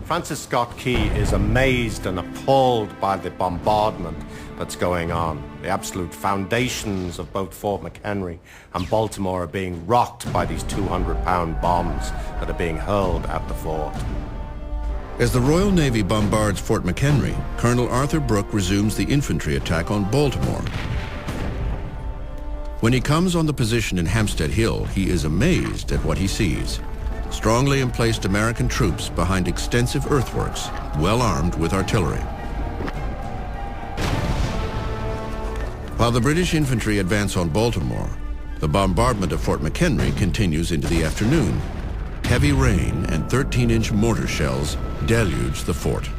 Francis Scott Key is amazed and appalled by the bombardment that's going on. The absolute foundations of both Fort McHenry and Baltimore are being rocked by these 200-pound bombs that are being hurled at the fort. As the Royal Navy bombards Fort McHenry, Colonel Arthur Brooke resumes the infantry attack on Baltimore. When he comes on the position in Hampstead Hill, he is amazed at what he sees. Strongly emplaced American troops behind extensive earthworks, well armed with artillery. While the British infantry advance on Baltimore, the bombardment of Fort McHenry continues into the afternoon. Heavy rain and 13-inch mortar shells deluge the fort.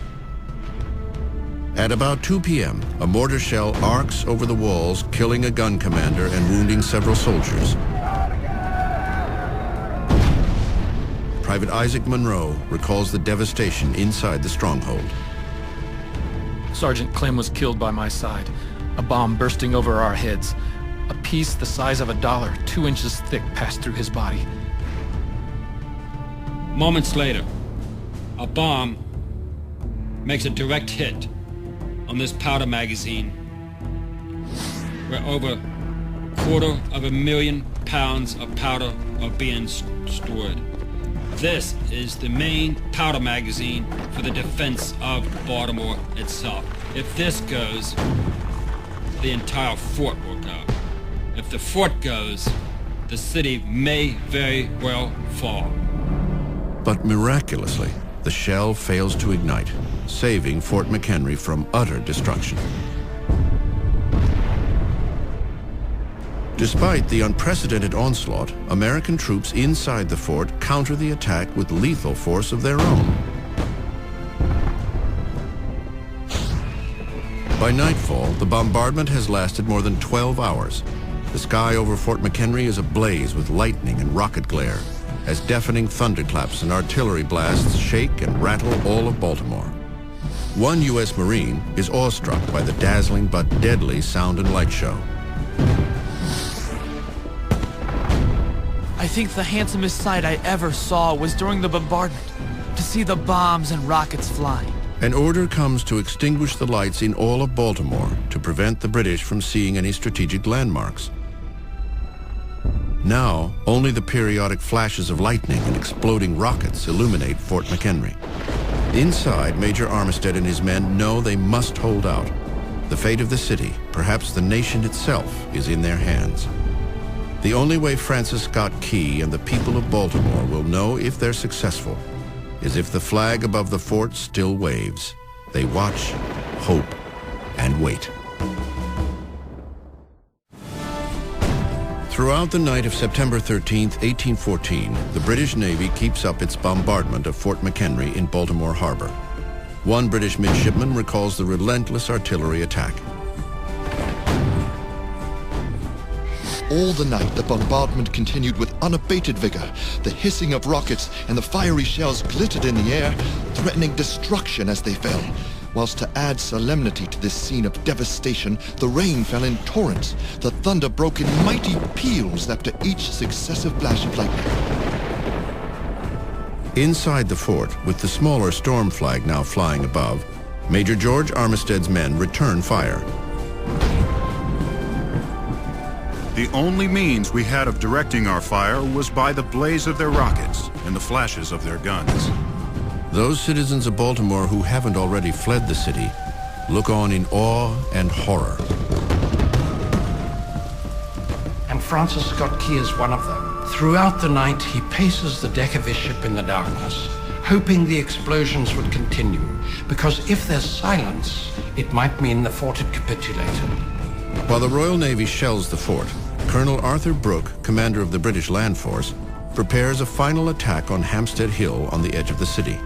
At about 2 p.m., a mortar shell arcs over the walls, killing a gun commander and wounding several soldiers. Private Isaac Monroe recalls the devastation inside the stronghold. Sergeant Clem was killed by my side, a bomb bursting over our heads. A piece the size of $1, 2 inches thick, passed through his body. Moments later, a bomb makes a direct hit on this powder magazine where over 250,000 pounds of powder are being stored. This is the main powder magazine for the defense of Baltimore itself. If this goes, the entire fort will go. If the fort goes, the city may very well fall. But miraculously, the shell fails to ignite, saving Fort McHenry from utter destruction. Despite the unprecedented onslaught, American troops inside the fort counter the attack with lethal force of their own. By nightfall, the bombardment has lasted more than 12 hours. The sky over Fort McHenry is ablaze with lightning and rocket glare, as deafening thunderclaps and artillery blasts shake and rattle all of Baltimore. One U.S. Marine is awestruck by the dazzling but deadly sound and light show. I think the handsomest sight I ever saw was during the bombardment, to see the bombs and rockets flying. An order comes to extinguish the lights in all of Baltimore to prevent the British from seeing any strategic landmarks. Now, only the periodic flashes of lightning and exploding rockets illuminate Fort McHenry. Inside, Major Armistead and his men know they must hold out. The fate of the city, perhaps the nation itself, is in their hands. The only way Francis Scott Key and the people of Baltimore will know if they're successful is if the flag above the fort still waves. They watch, hope, and wait. Throughout the night of September 13, 1814, the British Navy keeps up its bombardment of Fort McHenry in Baltimore Harbor. One British midshipman recalls the relentless artillery attack. All the night, the bombardment continued with unabated vigor. The hissing of rockets and the fiery shells glittered in the air, threatening destruction as they fell. Whilst to add solemnity to this scene of devastation, the rain fell in torrents. The thunder broke in mighty peals after each successive flash of lightning. Inside the fort, with the smaller storm flag now flying above, Major George Armistead's men return fire. The only means we had of directing our fire was by the blaze of their rockets and the flashes of their guns. Those citizens of Baltimore who haven't already fled the city look on in awe and horror. And Francis Scott Key is one of them. Throughout the night, he paces the deck of his ship in the darkness, hoping the explosions would continue, because if there's silence, it might mean the fort had capitulated. While the Royal Navy shells the fort, Colonel Arthur Brooke, commander of the British Land Force, prepares a final attack on Hampstead Hill on the edge of the city.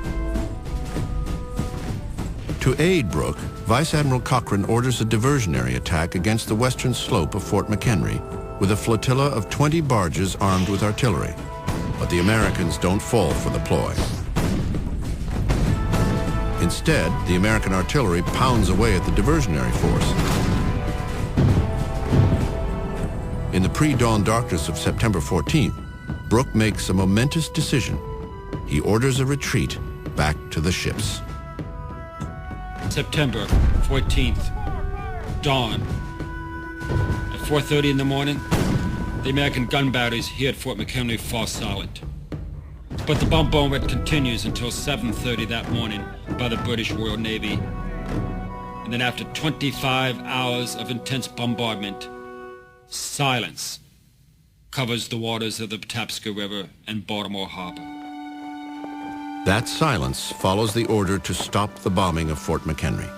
To aid Brooke, Vice Admiral Cochrane orders a diversionary attack against the western slope of Fort McHenry with a flotilla of 20 barges armed with artillery. But the Americans don't fall for the ploy. Instead, the American artillery pounds away at the diversionary force. In the pre-dawn darkness of September 14th, Brooke makes a momentous decision. He orders a retreat back to the ships. September 14th, dawn. At 4:30 in the morning, the American gun batteries here at Fort McHenry fall silent. But the bombardment continues until 7:30 that morning by the British Royal Navy. And then after 25 hours of intense bombardment, silence covers the waters of the Patapsco River and Baltimore Harbor. That silence follows the order to stop the bombing of Fort McHenry.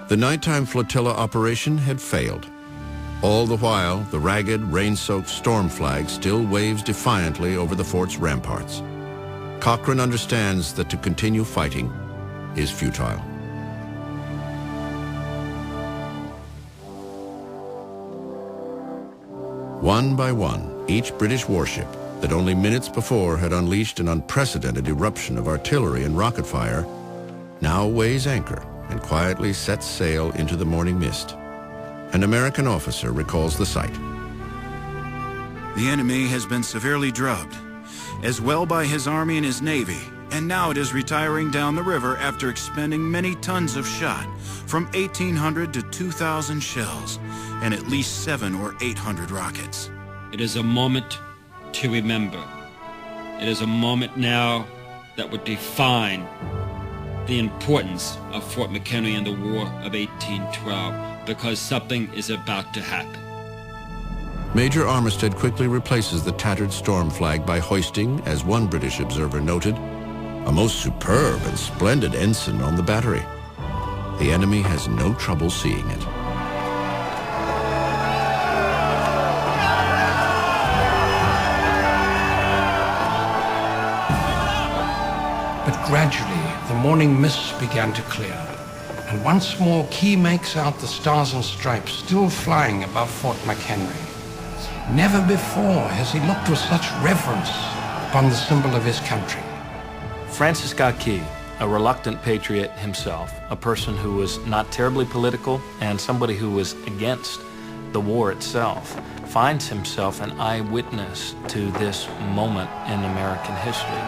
The nighttime flotilla operation had failed. All the while, the ragged, rain-soaked storm flag still waves defiantly over the fort's ramparts. Cochrane understands that to continue fighting is futile. One by one, each British warship that only minutes before had unleashed an unprecedented eruption of artillery and rocket fire now weighs anchor and quietly sets sail into the morning mist. An American officer recalls the sight. The enemy has been severely drubbed, as well by his army and his navy, and now it is retiring down the river after expending many tons of shot, from 1,800 to 2,000 shells, and at least 700 or 800 rockets. It is a moment to remember. It is a moment now that would define the importance of Fort McHenry in the War of 1812, because something is about to happen. Major Armistead quickly replaces the tattered storm flag by hoisting, as one British observer noted, a most superb and splendid ensign on the battery. The enemy has no trouble seeing it. But gradually, the morning mists began to clear, and once more Key makes out the stars and stripes still flying above Fort McHenry. Never before has he looked with such reverence upon the symbol of his country. Francis Scott Key, a reluctant patriot himself, a person who was not terribly political and somebody who was against the war itself, finds himself an eyewitness to this moment in American history.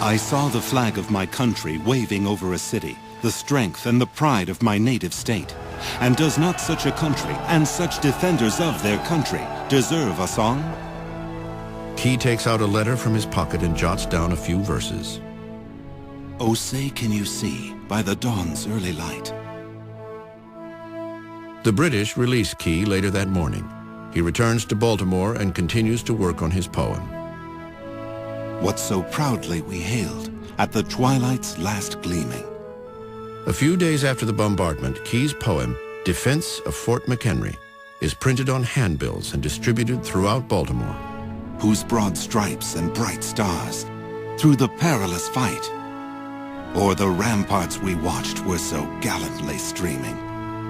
I saw the flag of my country waving over a city, the strength and the pride of my native state. And does not such a country and such defenders of their country deserve a song? Key takes out a letter from his pocket and jots down a few verses. Oh, say can you see by the dawn's early light. The British release Key later that morning. He returns to Baltimore and continues to work on his poem. What so proudly we hailed at the twilight's last gleaming. A few days after the bombardment, Key's poem, Defense of Fort McHenry, is printed on handbills and distributed throughout Baltimore. Whose broad stripes and bright stars, through the perilous fight, o'er the ramparts we watched were so gallantly streaming.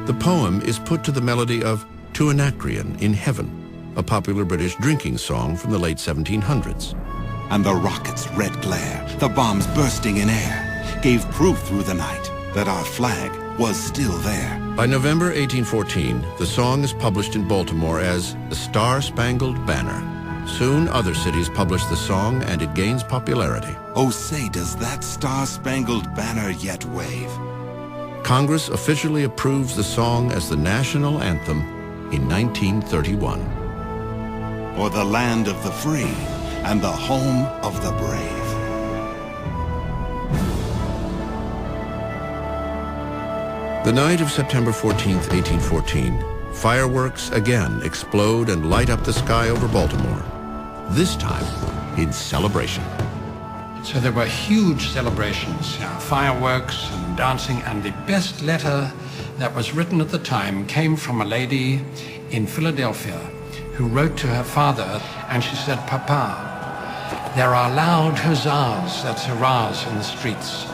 The poem is put to the melody of To Anacreon in Heaven, a popular British drinking song from the late 1700s. And the rocket's red glare, the bombs bursting in air, gave proof through the night that our flag was still there. By November 1814, the song is published in Baltimore as The Star-Spangled Banner. Soon other cities publish the song and it gains popularity. Oh, say, does that star-spangled banner yet wave? Congress officially approves the song as the national anthem in 1931. Or the land of the free and the home of the brave. The night of September 14th, 1814, fireworks again explode and light up the sky over Baltimore, this time in celebration. So there were huge celebrations, fireworks and dancing, and the best letter that was written at the time came from a lady in Philadelphia who wrote to her father, and she said, "Papa, there are loud huzzahs, that's hurrahs, in the streets.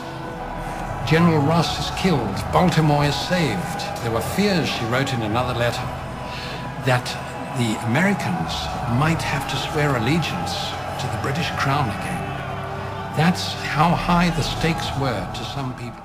General Ross is killed. Baltimore is saved." There were fears, she wrote in another letter, that the Americans might have to swear allegiance to the British crown again. That's how high the stakes were to some people.